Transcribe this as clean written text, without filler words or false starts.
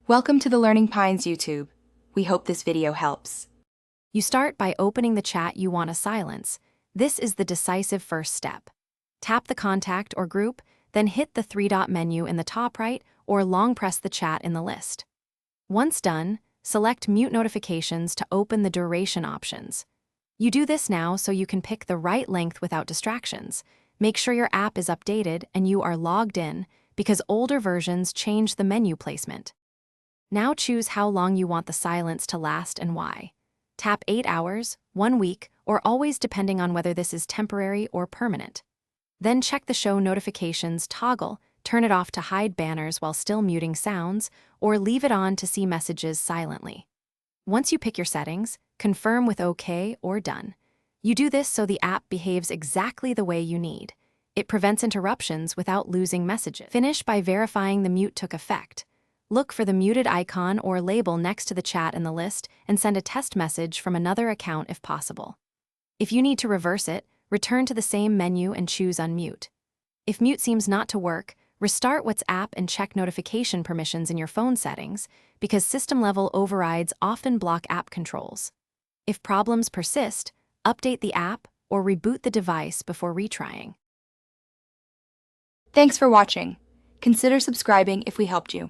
Welcome to the Learning Pines YouTube. We hope this video helps. You start by opening the chat you want to silence. This is the decisive first step. Tap the contact or group, then hit the three-dot menu in the top right or long press the chat in the list. Once done, select Mute Notifications to open the duration options. You do this now so you can pick the right length without distractions. Make sure your app is updated and you are logged in, because older versions change the menu placement. Now choose how long you want the silence to last and why. Tap 8 hours, 1 week, or always, depending on whether this is temporary or permanent. Then check the Show Notifications toggle, turn it off to hide banners while still muting sounds, or leave it on to see messages silently. Once you pick your settings, confirm with OK or Done. You do this so the app behaves exactly the way you need. It prevents interruptions without losing messages. Finish by verifying the mute took effect. Look for the muted icon or label next to the chat in the list and send a test message from another account if possible. If you need to reverse it, return to the same menu and choose Unmute. If mute seems not to work, restart WhatsApp and check notification permissions in your phone settings, because system-level overrides often block app controls. If problems persist, update the app or reboot the device before retrying. Thanks for watching. Consider subscribing if we helped you.